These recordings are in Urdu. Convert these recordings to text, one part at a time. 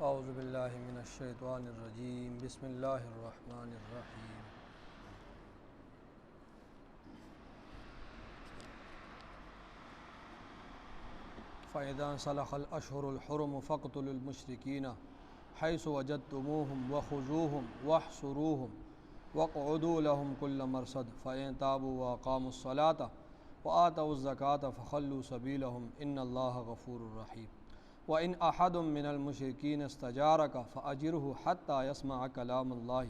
اعوذ باللہ من الشیطان الرجیم بسم اللہ الرحمن الرحیم فَإِذَا انْسَلَخَ الْأَشْهُرُ الْحُرُمُ فَاقْتُلُوا الْمُشْرِكِينَ حَيْثُ وَجَدتُّمُوهُمْ وَخُذُوهُمْ وَاحْصُرُوهُمْ وَاقْعُدُوا لَهُمْ كُلَّ مَرْصَدٍ فَإِنْ تَابُوا وَأَقَامُوا الصَّلَاةَ وَآتَوُا الزَّكَاةَ فَخَلُّوا سَبِيلَهُمْ إِنَّ اللَّهَ غَفُورٌ رَحِيمٌ وَإِنْ أَحَدٌ مِّنَ الْمُشْرِكِينَ اسْتَجَارَكَ فَأَجِرْهُ حَتَّى يَسْمَعَ كَلَامَ اللَّهِ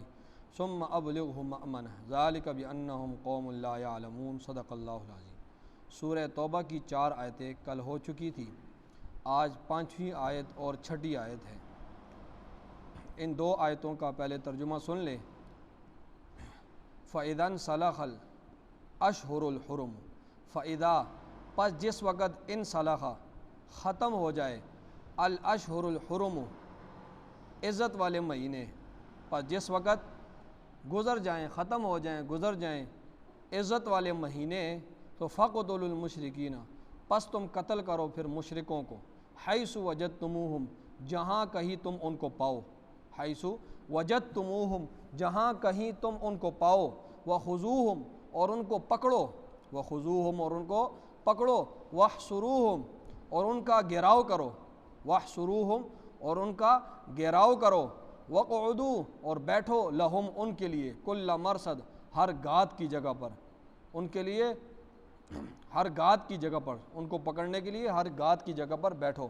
ثُمَّ أَبْلِغْهُ مَأْمَنَهُ ذَلِكَ بِأَنَّهُمْ قَوْمٌ لَا يَعْلَمُونَ صدق اللہ العظیم۔ سورہ توبہ کی 4 آیتیں کل ہو چکی تھی، آج 5ویں آیت اور 6ٹھی آیت ہے۔ ان 2 آیتوں کا پہلے ترجمہ سن لیں۔ فَإِذَا انْسَلَخَ الْأَشْهُرُ الْحُرُمُ، فَإِذَا پس جس وقت انسلخ ختم ہو جائے، الاشہر الحرم عزت والے مہینے، پس جس وقت گزر جائیں، ختم ہو جائیں، گزر جائیں عزت والے مہینے، تو فَقْتُلُوا الْمُشْرِكِينَ پس تم قتل کرو پھر مشرکوں کو، حیث وجدتموہم جہاں کہیں تم ان کو پاؤ، حیث وجدتموہم جہاں کہیں تم ان کو پاؤ، وخذوہم اور ان کو پکڑو، وخذوہم اور ان کو پکڑو، واحصروہم اور ان کا گھیراؤ کرو، واحصروہم اور ان کا گھیراؤ کرو، وقعدوا اور بیٹھو لہم ان کے لیے، کل مرصد ہر گات کی جگہ پر، ان کے لیے ہر گات کی جگہ پر، ان کو پکڑنے کے لیے ہر گات کی جگہ پر بیٹھو۔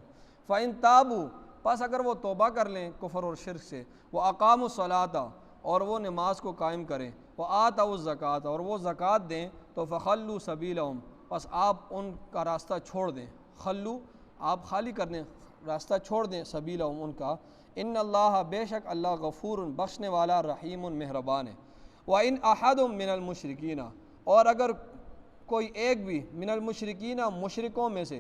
فَإِن تَابُوا پس اگر وہ توبہ کر لیں کفر اور شرک سے، وَأَقَامُوا الصَّلَاةَ اور وہ نماز کو قائم کریں، وَآتَوُا الزَّكَاةَ اور وہ زکوٰۃ دیں، تو فَخَلُّوا سَبِيلَهُمْ پس آپ ان کا راستہ چھوڑ دیں، خلو آپ خالی کر دیں، راستہ چھوڑ دیں، سبیلہم ان کا، ان اللہ بے شک اللہ غفور بخشنے والا رحیم مہربان ہے۔ وَإِنْ أَحَدٌ مِّنَ الْمُشْرِكِينَ اور اگر کوئی ایک بھی من المشرکین مشرکوں میں سے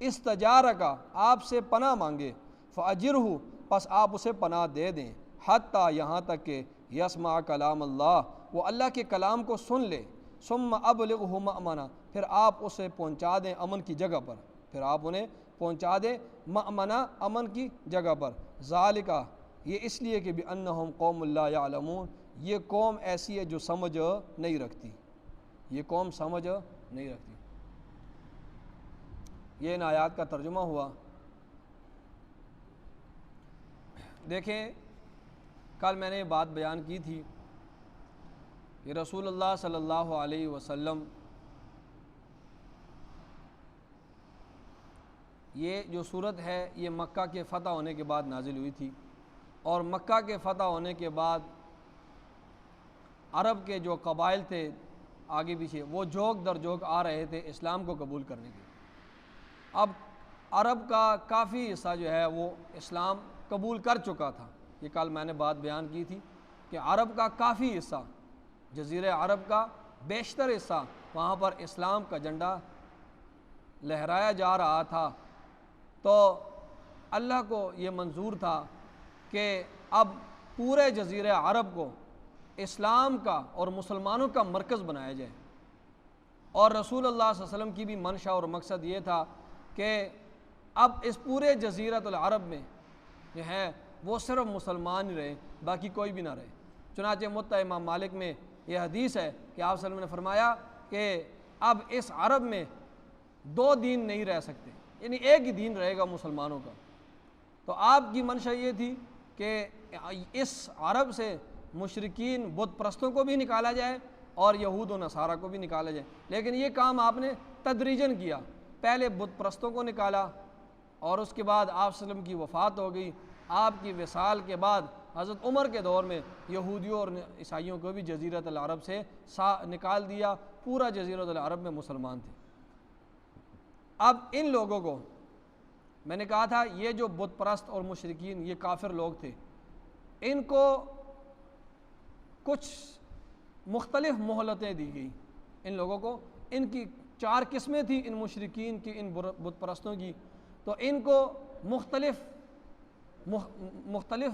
استجارک آپ سے پناہ مانگے، فَأَجِرْهُ پس آپ اسے پناہ دے دیں، حتیٰ یہاں تک کہ یسمع کلام اللہ وہ اللہ کے کلام کو سن لے، ثم ابلغہ مأمنہ پھر آپ اسے پہنچا دیں امن کی جگہ پر، پھر آپ انہیں پہنچا دیں مأمنہ امن کی جگہ پر، ذالکہ یہ اس لیے کہ بِأَنَّهُمْ قَوْمٌ لَا يَعْلَمُونَ یہ قوم ایسی ہے جو سمجھ نہیں رکھتی، یہ قوم سمجھ نہیں رکھتی۔ یہ ان آیات کا ترجمہ ہوا۔ دیکھیں کل میں نے یہ بات بیان کی تھی کہ رسول اللہ صلی اللہ علیہ وسلم یہ جو صورت ہے یہ مکہ کے فتح ہونے کے بعد نازل ہوئی تھی، اور مکہ کے فتح ہونے کے بعد عرب کے جو قبائل تھے آگے پیچھے وہ جوک در جوک آ رہے تھے اسلام کو قبول کرنے کے۔ اب عرب کا کافی حصہ جو ہے وہ اسلام قبول کر چکا تھا، یہ کل میں نے بات بیان کی تھی کہ عرب کا کافی حصہ، جزیرہ عرب کا بیشتر حصہ وہاں پر اسلام کا جھنڈا لہرایا جا رہا تھا۔ تو اللہ کو یہ منظور تھا کہ اب پورے جزیرہ عرب کو اسلام کا اور مسلمانوں کا مرکز بنایا جائے، اور رسول اللہ صلی اللہ علیہ وسلم کی بھی منشا اور مقصد یہ تھا کہ اب اس پورے جزیرۃ العرب میں جو ہے وہ صرف مسلمان ہی رہے، باقی کوئی بھی نہ رہے۔ چنانچہ موطا امام مالک میں یہ حدیث ہے کہ آپ صلی اللہ علیہ وسلم نے فرمایا کہ اب اس عرب میں 2 دین نہیں رہ سکتے، یعنی ایک ہی دین رہے گا مسلمانوں کا۔ تو آپ کی منشا یہ تھی کہ اس عرب سے مشرکین بت پرستوں کو بھی نکالا جائے اور یہود و نصارہ کو بھی نکالا جائے، لیکن یہ کام آپ نے تدریجاً کیا، پہلے بت پرستوں کو نکالا، اور اس کے بعد آپ صلی اللہ علیہ وسلم کی وفات ہو گئی، آپ کی وصال کے بعد حضرت عمر کے دور میں یہودیوں اور عیسائیوں کو بھی جزیرۃ العرب سے نکال دیا، پورا جزیرۃ العرب میں مسلمان تھے۔ اب ان لوگوں کو میں نے کہا تھا یہ جو بت پرست اور مشرکین یہ کافر لوگ تھے، ان کو کچھ مختلف مہلتیں دی گئی، ان لوگوں کو ان کی 4 قسمیں تھیں، ان مشرکین کی، ان بت پرستوں کی، تو ان کو مختلف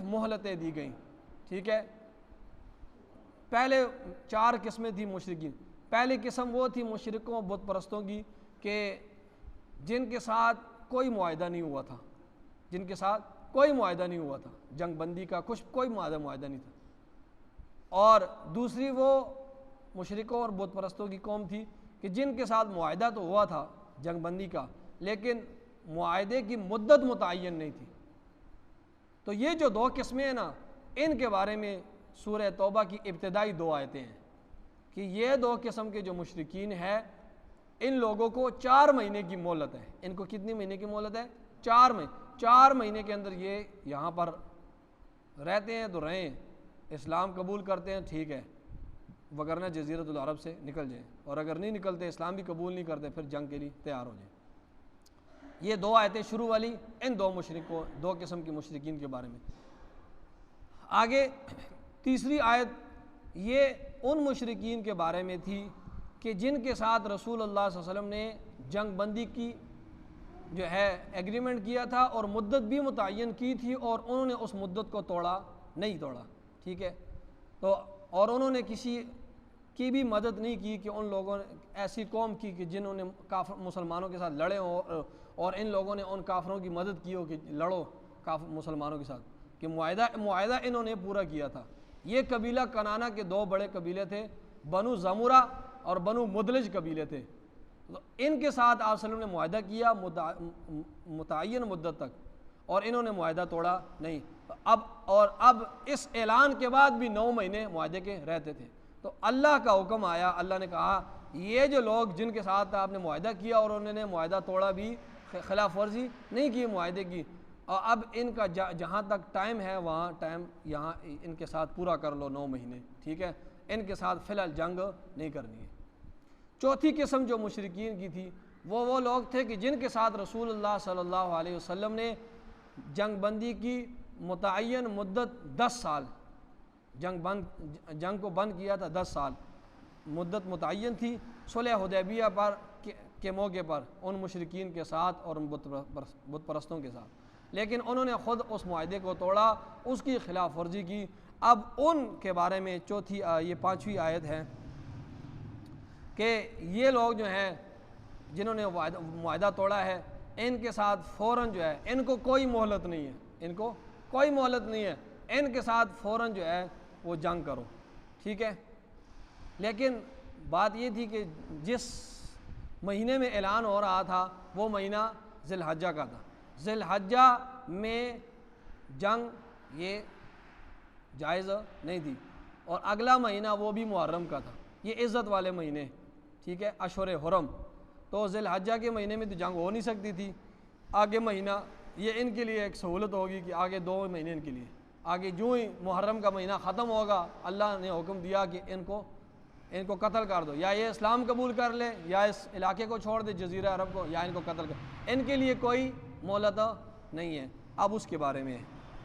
مہلتیں دی گئیں، ٹھیک ہے۔ پہلے 4 قسمیں تھیں مشرکین۔ پہلی قسم وہ تھی مشرکوں بت پرستوں کی کہ جن کے ساتھ کوئی معاہدہ نہیں ہوا تھا، جن کے ساتھ کوئی معاہدہ نہیں ہوا تھا، جنگ بندی کا کوئی معاہدہ نہیں تھا۔ اور دوسری وہ مشرکوں اور بت پرستوں کی قوم تھی کہ جن کے ساتھ معاہدہ تو ہوا تھا جنگ بندی کا، لیکن معاہدے کی مدت متعین نہیں تھی۔ تو یہ جو دو قسمیں ہیں نا، ان کے بارے میں سورہ توبہ کی ابتدائی 2 آیتیں ہیں کہ یہ 2 قسم کے جو مشرکین ہیں، ان لوگوں کو 4 مہینے کی مہلت ہے۔ ان کو کتنی مہینے کی مہلت ہے؟ 4 مہینے کے اندر یہ یہاں پر رہتے ہیں تو رہیں، اسلام قبول کرتے ہیں ٹھیک ہے، وگرنہ جزیرۃ العرب سے نکل جائیں، اور اگر نہیں نکلتے، اسلام بھی قبول نہیں کرتے، پھر جنگ کے لیے تیار ہو جائیں۔ یہ 2 آیتیں شروع والی ان 2 قسم کے مشرکین کے بارے میں۔ آگے تیسری آیت یہ ان مشرکین کے بارے میں تھی کہ جن کے ساتھ رسول اللہ صلی اللہ علیہ وسلم نے جنگ بندی کی جو ہے ایگریمنٹ کیا تھا، اور مدت بھی متعین کی تھی، اور انہوں نے اس مدت کو نہیں توڑا، ٹھیک ہے۔ تو اور انہوں نے کسی کی بھی مدد نہیں کی کہ ان لوگوں نے ایسی قوم کی کہ جنہوں نے مسلمانوں کے ساتھ لڑے ہوں، اور ان لوگوں نے ان کافروں کی مدد کی ہو کہ لڑو مسلمانوں کے ساتھ، کہ معاہدہ انہوں نے پورا کیا تھا۔ یہ قبیلہ کنانا کے 2 بڑے قبیلے تھے، بنو زمرہ اور بنو مدلج قبیلے تھے۔ تو ان کے ساتھ آپ صلی اللہ علیہ وسلم نے معاہدہ کیا متعین مدت تک، اور انہوں نے معاہدہ توڑا نہیں۔ اب اس اعلان کے بعد بھی 9 مہینے معاہدے کے رہتے تھے۔ تو اللہ کا حکم آیا، اللہ نے کہا یہ جو لوگ جن کے ساتھ آپ نے معاہدہ کیا اور انہوں نے معاہدہ توڑا بھی، خلاف ورزی نہیں کی معاہدے کی، اور اب ان کا جہاں تک ٹائم ہے وہاں ٹائم یہاں ان کے ساتھ پورا کر لو 9 مہینے، ٹھیک ہے، ان کے ساتھ فی الحال جنگ نہیں کرنی ہے۔ چوتھی قسم جو مشرکین کی تھی وہ لوگ تھے کہ جن کے ساتھ رسول اللہ صلی اللہ علیہ وسلم نے جنگ بندی کی متعین مدت 10 سال، جنگ کو بند کیا تھا 10 سال، مدت متعین تھی صلح حدیبیہ پر کے موقع پر ان مشرکین کے ساتھ اور ان بت پرستوں کے ساتھ، لیکن انہوں نے خود اس معاہدے کو توڑا، اس کی خلاف ورزی کی۔ اب ان کے بارے میں یہ 5ویں آیت ہے کہ یہ لوگ جو ہیں جنہوں نے معاہدہ توڑا ہے، ان کے ساتھ فوراً جو ہے ان کو کوئی مہلت نہیں ہے، ان کے ساتھ فوراً جو ہے وہ جنگ کرو، ٹھیک ہے۔ لیکن بات یہ تھی کہ جس مہینے میں اعلان ہو رہا تھا وہ مہینہ ذی الحجہ کا تھا، ذی الحجہ میں جنگ یہ جائز نہیں تھی، اور اگلا مہینہ وہ بھی محرم کا تھا، یہ عزت والے مہینے، ٹھیک ہے، اشہر حرم۔ تو ذی الحجہ کے مہینے میں تو جنگ ہو نہیں سکتی تھی، آگے مہینہ یہ ان کے لیے ایک سہولت ہوگی کہ آگے 2 مہینے ان کے لیے، آگے جو ہی محرم کا مہینہ ختم ہوگا اللہ نے حکم دیا کہ ان کو قتل کر دو، یا یہ اسلام قبول کر لے یا اس علاقے کو چھوڑ دے جزیرہ عرب کو، یا ان کو قتل کر، ان کے لیے کوئی مہلت نہیں ہے۔ اب اس کے بارے میں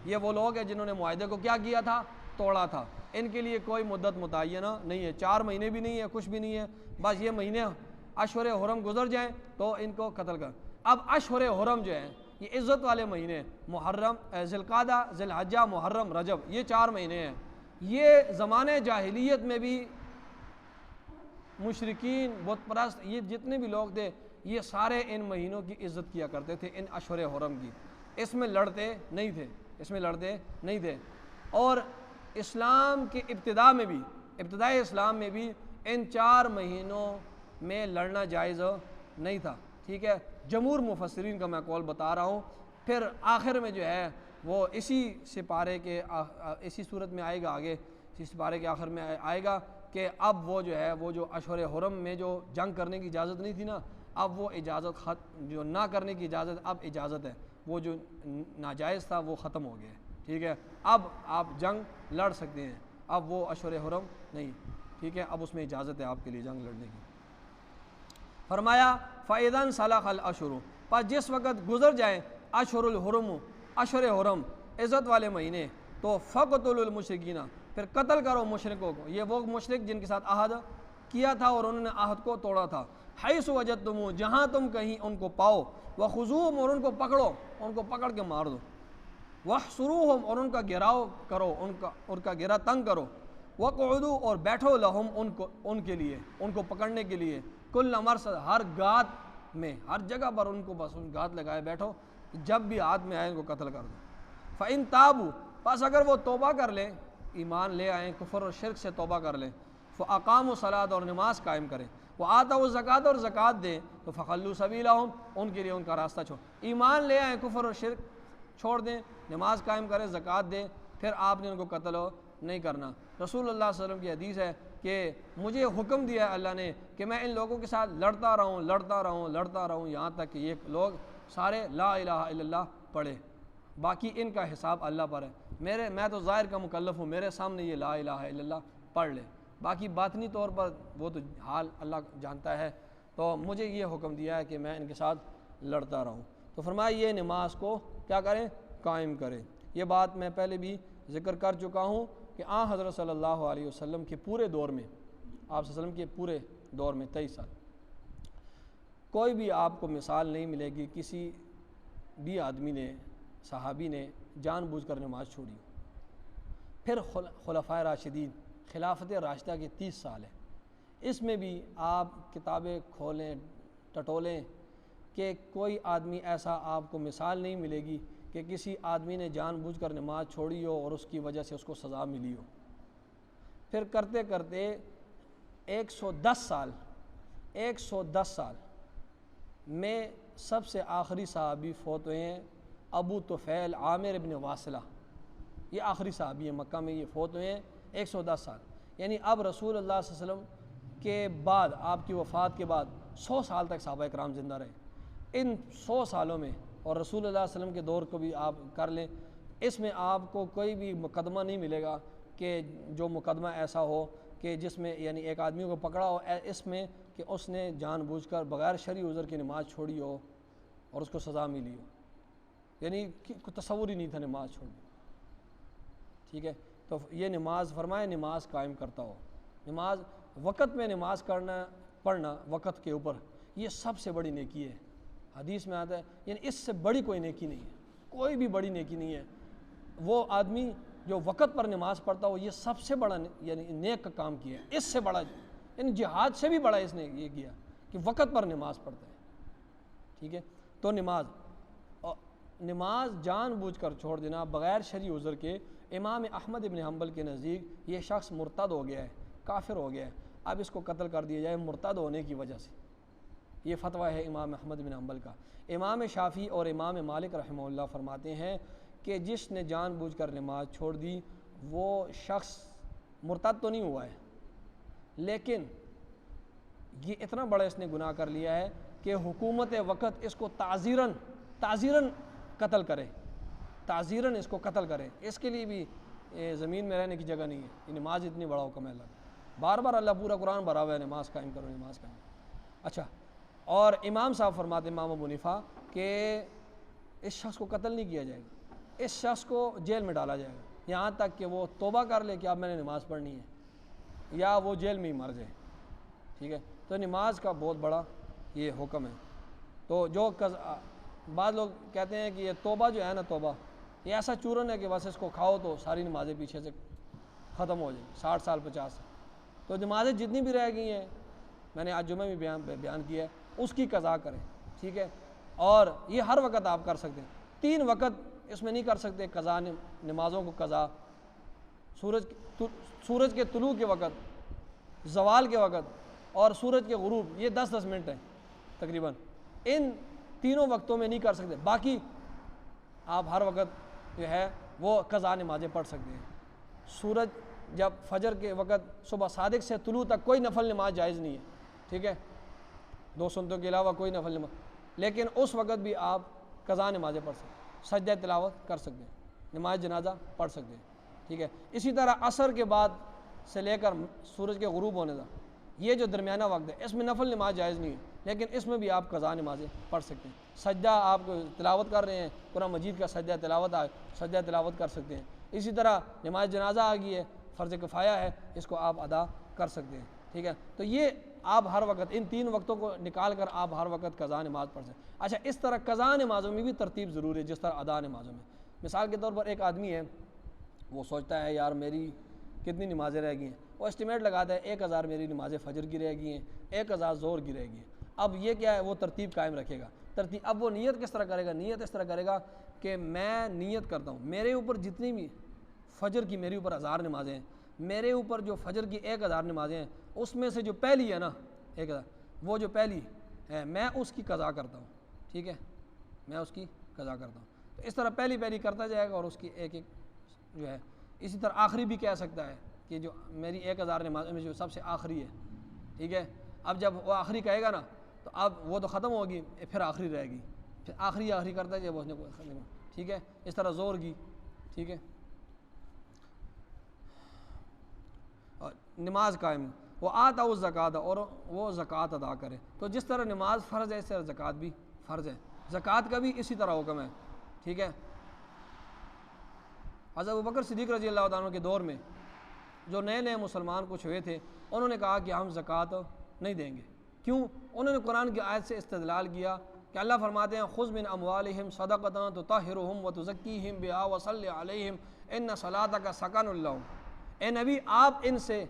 یہ وہ لوگ ہیں جنہوں نے معاہدے کو کیا کیا تھا؟ توڑا تھا، ان کے لیے کوئی مدت متعینہ نہیں ہے، 4 مہینے بھی نہیں ہے، کچھ بھی نہیں ہے، بس یہ مہینے اشہر حرم گزر جائیں تو ان کو قتل کر۔ اب اشہر حرم جو ہیں یہ عزت والے مہینے، محرم، ذی القعدہ، ذی الحجہ، محرم، رجب، یہ 4 مہینے ہیں۔ یہ زمانے جاہلیت میں بھی مشرکین، بت پرست، یہ جتنے بھی لوگ تھے یہ سارے ان مہینوں کی عزت کیا کرتے تھے، ان اشہر حرم کی، اس میں لڑتے نہیں تھے، اور اسلام کے ابتدائی اسلام میں بھی ان 4 مہینوں میں لڑنا جائز نہیں تھا، ٹھیک ہے۔ جمہور مفسرین کا میں قول بتا رہا ہوں، پھر آخر میں جو ہے وہ اسی سپارے کے اسی صورت میں آئے گا، آگے اسی سپارے کے آخر میں آئے گا کہ اب وہ جو ہے وہ جو اشہر حرم میں جو جنگ کرنے کی اجازت نہیں تھی نا، اب وہ اجازت جو نہ کرنے کی اجازت اب اجازت ہے، وہ جو ناجائز تھا وہ ختم ہو گیا، ٹھیک ہے۔ اب آپ جنگ لڑ سکتے ہیں، اب وہ اشہر حرم نہیں، ٹھیک ہے، اب اس میں اجازت ہے آپ کے لیے جنگ لڑنے کی۔ فرمایا فَإِذَا انْسَلَخَ الْأَشْهُرُ، پس جس وقت گزر جائیں اشہر الحرم، اشہر حرم، عزت والے مہینے، تو فَقْتُلُوا الْمُشْرِكِينَ، پھر قتل کرو مشرکوں کو، یہ وہ مشرک جن کے ساتھ عہد کیا تھا اور انہوں نے عہد کو توڑا تھا، حیث وجدتموہ، جہاں تم کہیں ان کو پاؤ، وخذوہم، اور ان کو پکڑو، ان کو پکڑ کے مار دو، واحصروہم، اور ان کا گھیراؤ کرو، ان کا گھیرا تنگ کرو، وقعدوا، اور بیٹھو لہم، ان کے لیے، ان کو پکڑنے کے لیے، کل مرصد، ہر گات میں، ہر جگہ پر ان کو بس گات لگائے بیٹھو، جب بھی ہاتھ میں آئے ان کو قتل کر دو۔ فَإِن تَابُوا، بس اگر وہ توبہ کر لیں، ایمان لے آئیں، کفر اور شرک سے توبہ کر لیں، فَأَقَامُوا الصَّلَاةَ اور نماز قائم کریں، وَآتَوُا الزَّکَاةَ اور زکوٰۃ دیں، تو فَخَلُّوا سَبِیلَہُم، ان کے لیے ان کا راستہ چھوڑ، ایمان لے آئیں، کفر اور شرک چھوڑ دیں، نماز قائم کریں، زکوٰۃ دیں، پھر آپ نے ان کو قتل نہیں کرنا۔ رسول اللہ صلی اللہ علیہ وسلم کی حدیث ہے کہ مجھے حکم دیا ہے اللہ نے کہ میں ان لوگوں کے ساتھ لڑتا رہوں یہاں تک کہ یہ لوگ سارے لا الہ الا اللہ پڑھے، باقی ان کا حساب اللہ پر ہے، میں تو ظاہر کا مکلف ہوں، میرے سامنے یہ لا الہ الا اللہ پڑھ لے، باقی باطنی طور پر وہ تو حال اللہ جانتا ہے، تو مجھے یہ حکم دیا ہے کہ میں ان کے ساتھ لڑتا رہوں۔ تو فرمایا یہ نماز کو کیا کریں؟ قائم کریں۔ یہ بات میں پہلے بھی ذکر کر چکا ہوں کہ حضرت صلی اللہ علیہ وسلم کے پورے دور میں، آپ صلی اللہ علیہ وسلم کے پورے دور میں 23 سال کوئی بھی آپ کو مثال نہیں ملے گی کسی بھی آدمی نے، صحابی نے جان بوجھ کر نماز چھوڑی۔ پھر خلفائے راشدین، خلافت راشدہ کے 30 سال ہیں، اس میں بھی آپ کتابیں کھولیں ٹٹولیں کہ کوئی آدمی ایسا آپ کو مثال نہیں ملے گی کہ کسی آدمی نے جان بوجھ کر نماز چھوڑی ہو اور اس کی وجہ سے اس کو سزا ملی ہو۔ پھر کرتے کرتے 110 سال میں سب سے آخری صحابی فوت ہوئے ہیں ابو طفیل عامر ابن واصلہ، یہ آخری صحابی ہیں مکہ میں، یہ فوت ہوئے ہیں 110 سال، یعنی اب رسول اللہ صلی اللہ علیہ وسلم کے بعد، آپ کی وفات کے بعد 100 سال تک صحابہ کرام زندہ رہے۔ ان 100 سالوں میں، اور رسول اللہ صلی اللہ علیہ وسلم کے دور کو بھی آپ کر لیں، اس میں آپ کو کوئی بھی مقدمہ نہیں ملے گا کہ جو مقدمہ ایسا ہو کہ جس میں یعنی ایک آدمی کو پکڑا ہو اس میں کہ اس نے جان بوجھ کر بغیر شرعی عذر کی نماز چھوڑی ہو اور اس کو سزا ملی ہو، یعنی کوئی تصور ہی نہیں تھا نماز چھوڑنا۔ ٹھیک ہے، تو یہ نماز فرمائے نماز قائم کرتا ہو، نماز وقت میں نماز پڑھنا وقت کے اوپر، یہ سب سے بڑی نیکی ہے۔ حدیث میں آتا ہے یعنی اس سے بڑی کوئی نیکی نہیں ہے، کوئی بھی بڑی نیکی نہیں ہے۔ وہ آدمی جو وقت پر نماز پڑھتا ہو یہ سب سے بڑا یعنی نیک کا کام کیا ہے، اس سے بڑا یعنی جہاد سے بھی بڑا اس نے یہ کیا کہ وقت پر نماز پڑھتا ہے۔ ٹھیک ہے، تو نماز جان بوجھ کر چھوڑ دینا بغیر شرعی عذر کے، امام احمد ابن حنبل کے نزدیک یہ شخص مرتد ہو گیا ہے، کافر ہو گیا ہے، اب اس کو قتل کر دیا جائے مرتد ہونے کی وجہ سے، یہ فتویٰ ہے امام احمد بن حنبل کا۔ امام شافعی اور امام مالک رحمہ اللہ فرماتے ہیں کہ جس نے جان بوجھ کر نماز چھوڑ دی وہ شخص مرتد تو نہیں ہوا ہے، لیکن یہ اتنا بڑا اس نے گناہ کر لیا ہے کہ حکومت وقت اس کو تعزیراً قتل کرے، تعزیراً اس کو قتل کرے، اس کے لیے بھی زمین میں رہنے کی جگہ نہیں ہے۔ یہ نماز اتنی بڑا حکم ہے، اللہ بار بار اللہ پورا قرآن بھرا ہوا ہے نماز قائم کرو، نماز قائم کرو۔ اچھا، اور امام صاحب فرماتے ہیں امام ابو حنیفہ کہ اس شخص کو قتل نہیں کیا جائے گا، اس شخص کو جیل میں ڈالا جائے گا یہاں تک کہ وہ توبہ کر لے کہ اب میں نے نماز پڑھنی ہے، یا وہ جیل میں ہی مر جائے۔ ٹھیک ہے، تو نماز کا بہت بڑا یہ حکم ہے۔ تو جو بعض لوگ کہتے ہیں کہ یہ توبہ جو ہے نا، توبہ یہ ایسا چورن ہے کہ بس اس کو کھاؤ تو ساری نمازیں پیچھے سے ختم ہو جائیں، 60 سال 50 سال۔ تو نمازیں جتنی بھی رہ گئی ہیں، میں نے آج جمعہ میں بیان کیا ہے، اس کی قضا کریں۔ ٹھیک ہے، اور یہ ہر وقت آپ کر سکتے ہیں، 3 وقت اس میں نہیں کر سکتے قضا، نمازوں کو قضا، سورج کے طلوع کے وقت، زوال کے وقت اور سورج کے غروب، یہ 10-10 منٹ ہیں تقریباً، ان تینوں وقتوں میں نہیں کر سکتے، باقی آپ ہر وقت جو ہے وہ قضا نمازیں پڑھ سکتے ہیں۔ سورج جب فجر کے وقت صبح صادق سے طلوع تک کوئی نفل نماز جائز نہیں ہے، ٹھیک ہے، 2 سنتوں کے علاوہ کوئی نفل نماز، لیکن اس وقت بھی آپ قضا نمازیں پڑھ سکتے ہیں، سجدہ تلاوت کر سکتے ہیں، نماز جنازہ پڑھ سکتے ہیں۔ ٹھیک ہے، اسی طرح عصر کے بعد سے لے کر سورج کے غروب ہونے تک یہ جو درمیانہ وقت ہے اس میں نفل نماز جائز نہیں ہے، لیکن اس میں بھی آپ قضا نمازیں پڑھ سکتے ہیں۔ سجدہ آپ کو تلاوت کر رہے ہیں، قرآن مجید کا سجدہ تلاوت کر سکتے ہیں۔ اسی طرح نماز جنازہ آ گئی ہے، فرض کفایہ ہے، اس کو آپ ادا کر سکتے ہیں۔ ٹھیک ہے، تو یہ آپ ہر وقت ان 3 وقتوں کو نکال کر آپ ہر وقت قضا نماز پڑھ سکتے ہیں۔ اچھا، اس طرح قضا نمازوں میں بھی ترتیب ضروری ہے جس طرح ادا نمازوں میں۔ مثال کے طور پر ایک آدمی ہے، وہ سوچتا ہے یار میری کتنی نمازیں رہ گئی ہیں، وہ اسٹیمیٹ لگاتا ہے 1000 میری نمازیں فجر کی رہ گئی ہیں، 1000 ظہر کی رہ گئی ہیں۔ اب یہ کیا ہے، وہ ترتیب قائم رکھے گا۔ اب وہ نیت کس طرح کرے گا؟ نیت اس طرح کرے گا کہ میں نیت کرتا ہوں میرے اوپر جتنی بھی فجر کی میرے اوپر 1000 نمازیں ہیں، میرے اوپر جو فجر کی 1000 نمازیں ہیں اس میں سے جو پہلی ہے نا 1000 وہ جو پہلی ہے میں اس کی قضا کرتا ہوں، ٹھیک ہے، میں اس کی قضا کرتا ہوں۔ تو اس طرح پہلی پہلی کرتا جائے گا اور اس کی ایک ایک جو ہے، اسی طرح آخری بھی کہہ سکتا ہے کہ جو میری 1000 نمازیں میں جو سب سے آخری ہے، ٹھیک ہے، اب جب وہ آخری کہے گا نا تو اب وہ تو ختم ہوگی، پھر آخری رہے گی، پھر آخری کرتا ہے جب اس نے کوئی ختم، ٹھیک ہے، اس طرح زور کی، ٹھیک ہے، اور نماز قائم، وہ آتا اس زکوٰۃ اور وہ زکوٰۃ ادا کرے۔ تو جس طرح نماز فرض ہے اس طرح زکوٰۃ بھی فرض ہے، زکوٰۃ کا بھی اسی طرح حکم ہے، ٹھیک ہے۔ حضرت ابوبکر صدیق رضی اللہ عنہ کے دور میں جو نئے نئے مسلمان کچھ ہوئے تھے انہوں نے کہا کہ ہم زکوٰۃ نہیں دیں گے، کیوں؟ انہوں نے قرآن کی آیت سے استدلال کیا کہ اللہ فرماتے ہیں خذ من اموالہم صدقۃ تطہرہم وتزکیہم بہا وصلی علیہم ان صلاتک سکن لہم، اے نبی آپ ان سے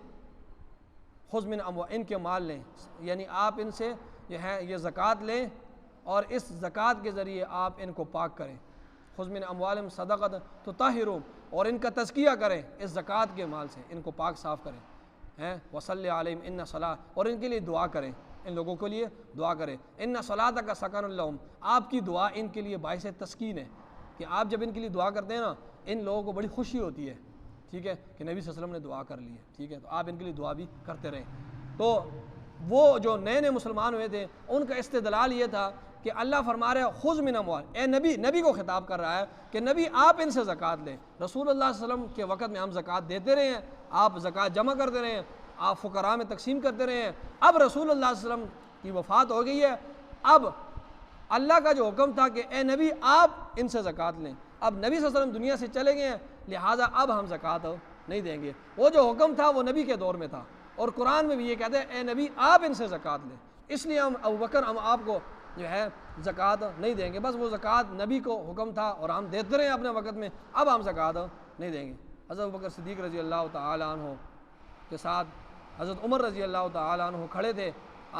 خذ من ان کے مال لیں، یعنی آپ ان سے جو ہے یہ زکوٰۃ لیں اور اس زکوٰۃ کے ذریعے آپ ان کو پاک کریں، خذ من اموالہم صدقۃ تطہرہم، اور ان کا تزکیہ کریں اس زکوٰۃ کے مال سے، ان کو پاک صاف کریں، ہیں وصلی علیہم ان صلاۃ، اور ان کے لیے دعا کریں، ان لوگوں کے لیے دعا کریں، ان صلاتک سکن لہم، آپ کی دعا ان کے لیے باعث تسکین ہے، کہ آپ جب ان کے لیے دعا کرتے ہیں نا ان لوگوں کو بڑی خوشی ہوتی ہے، ٹھیک ہے، کہ نبی صلی اللہ علیہ وسلم نے دعا کر لی ہے، ٹھیک ہے، تو آپ ان کے لیے دعا بھی کرتے رہیں۔ تو وہ جو نئے نئے مسلمان ہوئے تھے ان کا استدلال یہ تھا کہ اللہ فرما رہے ہیں خذ من اموال، اے نبی کو خطاب کر رہا ہے کہ نبی آپ ان سے زکوٰۃ لیں، رسول اللہ صلی اللہ علیہ وسلم کے وقت میں ہم زکوٰۃ دیتے رہے ہیں، آپ زکوٰۃ جمع کرتے رہے ہیں، آپ فقراء میں تقسیم کرتے رہے ہیں، اب رسول اللہ صلی اللہ علیہ وسلم کی وفات ہو گئی ہے، اب اللہ کا جو حکم تھا کہ اے نبی آپ ان سے زکوٰۃ لیں، اب نبی صلی اللہ علیہ وسلم دنیا سے چلے گئے ہیں لہٰذا اب ہم زکوٰۃ نہیں دیں گے، وہ جو حکم تھا وہ نبی کے دور میں تھا، اور قرآن میں بھی یہ کہتے ہیں اے نبی آپ ان سے زکوٰۃ لیں، اس لیے ہم ابوبکر ہم آپ کو جو ہے زکوٰۃ نہیں دیں گے، بس وہ زکوٰۃ نبی کو حکم تھا اور ہم دیتے رہے ہیں اپنے وقت میں، اب ہم زکوٰۃ نہیں دیں گے۔ حضرت ابوبکر صدیق رضی اللہ تعالی عنہ کے ساتھ حضرت عمر رضی اللہ تعالی عنہ کھڑے تھے،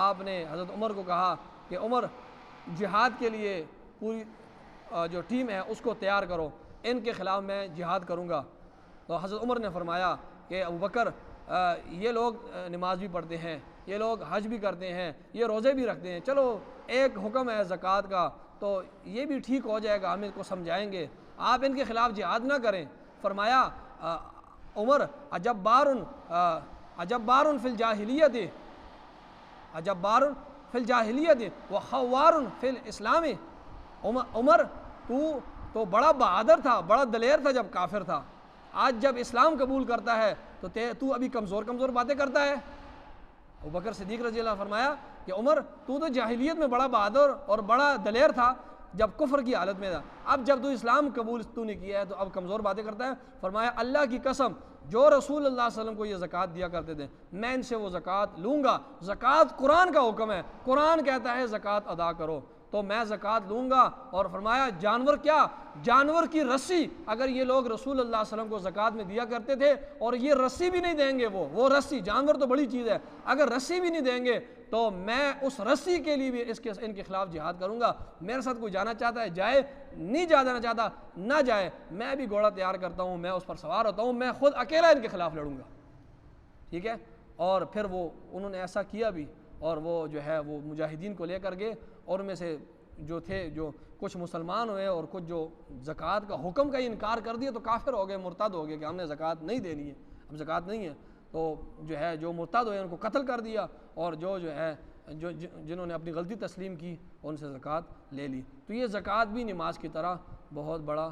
آپ نے حضرت عمر کو کہا کہ عمر جہاد کے لیے پوری جو ٹیم ہے اس کو تیار کرو، ان کے خلاف میں جہاد کروں گا۔ تو حضرت عمر نے فرمایا کہ ابوبکر یہ لوگ نماز بھی پڑھتے ہیں، یہ لوگ حج بھی کرتے ہیں، یہ روزے بھی رکھتے ہیں، چلو ایک حکم ہے زکوٰۃ کا تو یہ بھی ٹھیک ہو جائے گا، ہم ان کو سمجھائیں گے، آپ ان کے خلاف جہاد نہ کریں۔ فرمایا عمر عجب بار فی الجاہلیت، عجب بار فی الجاہلیت وخوار فی الاسلام، عمر تو بڑا بہادر تھا، بڑا دلیر تھا جب کافر تھا، آج جب اسلام قبول کرتا ہے تو ابھی کمزور باتیں کرتا ہے۔ ابوبکر صدیق رضی اللہ فرمایا کہ عمر تو جاہلیت میں بڑا بہادر اور بڑا دلیر تھا جب کفر کی حالت میں تھا، اب جب تو اسلام قبول تو نے کیا ہے تو اب کمزور باتیں کرتا ہے۔ فرمایا اللہ کی قسم جو رسول اللہ صلی اللہ علیہ وسلم کو یہ زکوٰۃ دیا کرتے تھے میں ان سے وہ زکوٰۃ لوں گا، زکوٰۃ قرآن کا حکم ہے، قرآن کہتا ہے زکوٰۃ ادا کرو تو میں زکوٰۃ لوں گا۔ اور فرمایا جانور کیا، جانور کی رسی، اگر یہ لوگ رسول اللہ صلی اللہ علیہ وسلم کو زکوٰۃ میں دیا کرتے تھے اور یہ رسی بھی نہیں دیں گے، وہ رسی، جانور تو بڑی چیز ہے، اگر رسی بھی نہیں دیں گے تو میں اس رسی کے لیے بھی ان کے خلاف جہاد کروں گا۔ میرے ساتھ کوئی جانا چاہتا ہے جائے، نہیں جانا چاہتا نہ جائے، میں بھی گھوڑا تیار کرتا ہوں، میں اس پر سوار ہوتا ہوں، میں خود اکیلا ان کے خلاف لڑوں گا، ٹھیک ہے۔ اور پھر انہوں نے ایسا کیا بھی، اور وہ جو ہے وہ مجاہدین کو لے کر گئے، اور ان میں سے جو کچھ مسلمان ہوئے اور کچھ جو زکوٰۃ کا حکم کا انکار کر دیا تو کافر ہو گئے، مرتد ہو گئے کہ ہم نے زکوٰۃ نہیں دینی ہے، اب زکوٰۃ نہیں ہے، تو جو ہے جو مرتد ہوئے ان کو قتل کر دیا، اور جو ہے جنہوں نے اپنی غلطی تسلیم کی ان سے زکوٰۃ لے لی۔ تو یہ زکوٰۃ بھی نماز کی طرح بہت بڑا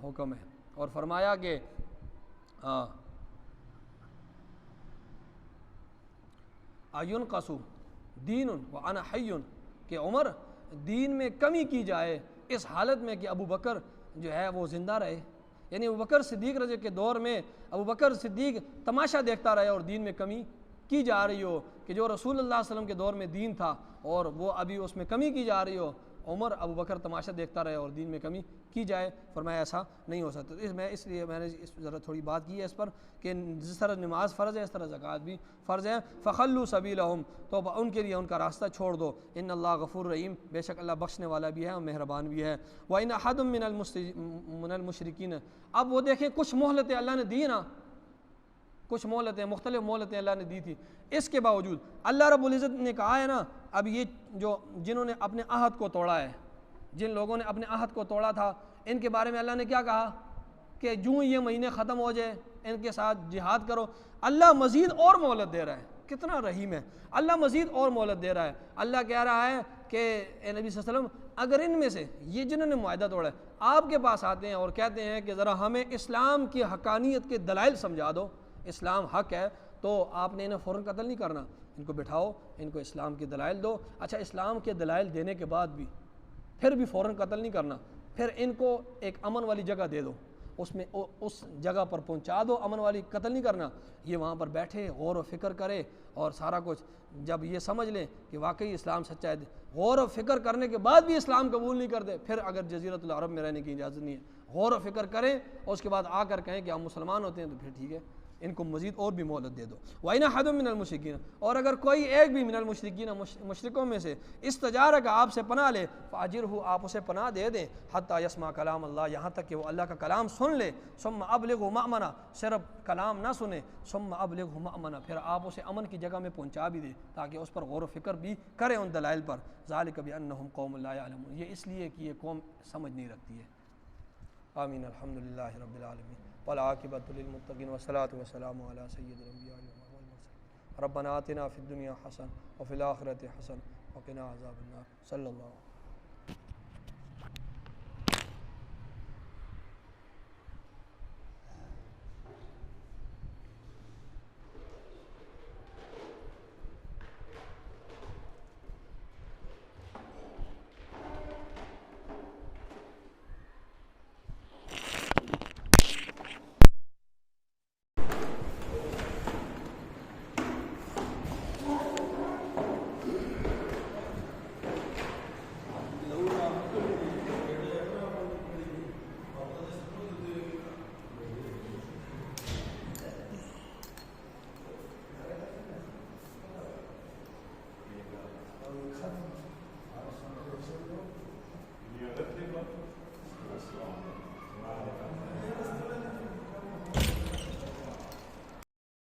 حکم ہے۔ اور فرمایا کہ اَيُنْقَصُ دِينٌ وَأَنَا حَيٌّ، کہ عمر دین میں کمی کی جائے اس حالت میں کہ ابوبکر جو ہے وہ زندہ رہے، یعنی ابوبکر صدیق رضی کے دور میں ابوبکر صدیق تماشا دیکھتا رہے اور دین میں کمی کی جا رہی ہو، کہ جو رسول اللہ صلی اللہ علیہ وسلم کے دور میں دین تھا اور وہ ابھی اس میں کمی کی جا رہی ہو، عمر ابو بکر تماشا دیکھتا رہے اور دین میں کمی کی جائے؟ فرمایا ایسا نہیں ہو سکتا۔ اس لیے میں نے ذرا تھوڑی بات کی ہے اس پر کہ جس طرح نماز فرض ہے اس طرح زکوٰۃ بھی فرض ہے۔ فخلوا سبیلہم، تو ان کے لیے ان کا راستہ چھوڑ دو۔ ان اللہ غفور رحیم، بے شک اللہ بخشنے والا بھی ہے اور مہربان بھی ہے۔ وَإِنْ أَحَدٌ مِّنَ الْمُشْرِكِينَ، اب وہ دیکھیں کچھ مہلتیں اللہ نے دی نا، کچھ مہلتیں، مختلف مہلتیں اللہ نے دی تھی، اس کے باوجود اللہ رب العزت نے کہا ہے نا، اب یہ جو جنہوں نے اپنے عہد کو توڑا ہے، جن لوگوں نے اپنے عہد کو توڑا تھا، ان کے بارے میں اللہ نے کیا کہا کہ جو یہ مہینے ختم ہو جائے ان کے ساتھ جہاد کرو۔ اللہ مزید اور مہلت دے رہا ہے، کتنا رحیم ہے، اللہ مزید اور مہلت دے رہا ہے۔ اللہ کہہ رہا ہے کہ اے نبی صلی اللہ علیہ وسلم، اگر ان میں سے یہ جنہوں نے معاہدہ توڑا ہے آپ کے پاس آتے ہیں اور کہتے ہیں کہ ذرا ہمیں اسلام کی حقانیت کے دلائل سمجھا دو، اسلام حق ہے، تو آپ نے انہیں فوراً قتل نہیں کرنا، ان کو بٹھاؤ، ان کو اسلام کے دلائل دو۔ اچھا، اسلام کے دلائل دینے کے بعد بھی پھر بھی فوراً قتل نہیں کرنا، پھر ان کو ایک امن والی جگہ دے دو، اس جگہ پر پہنچا دو، امن والی، قتل نہیں کرنا۔ یہ وہاں پر بیٹھے غور و فکر کرے اور سارا کچھ جب یہ سمجھ لیں کہ واقعی اسلام سچا ہے، غور و فکر کرنے کے بعد بھی اسلام قبول نہیں کرتے، پھر اگر جزیرۃ العرب میں رہنے کی اجازت نہیں ہے، غور و فکر کریں اور اس کے بعد آ کر کہیں کہ ہم مسلمان ہوتے ہیں، تو پھر ٹھیک ہے، ان کو مزید اور بھی مہلت دے دو۔ وَإِنْ أَحَدٌ مِّنَ الْمُشْرِكِينَ، اور اگر کوئی ایک بھی من المشرکین، مشرکوں میں سے استجارہ کا آپ سے پناہ لے، فَأَجِرْهُ، آپ اسے پناہ دے دیں، حَتَّى يَسْمَعَ کلام اللہ، یہاں تک کہ وہ اللہ کا کلام سن لے، ثُمَّ أَبْلِغْهُ مَأْمَنًا، صرف کلام نہ سنے، ثُمَّ أَبْلِغْهُ مَأْمَنًا، پھر آپ اسے امن کی جگہ میں پہنچا بھی دیں تاکہ اس پر غور و فکر بھی کریں ان دلائل پر۔ ذَلِكَ بِأَنَّهُمْ قَوْمٌ لَا يَعْلَمُونَ، یہ اس لیے کہ یہ قوم سمجھ نہیں رکھتی ہے۔ آمین، الحمدللہ رب العالمین، والعاقبۃ للمتقین، والصلاۃ والسلام علی سید الانبیاء والمرسلین۔ ربنا آتنا فی الدنیا حسنۃ وفی الآخرۃ حسنۃ وقنا عذاب النار، صلی اللہ علیہ وسلم۔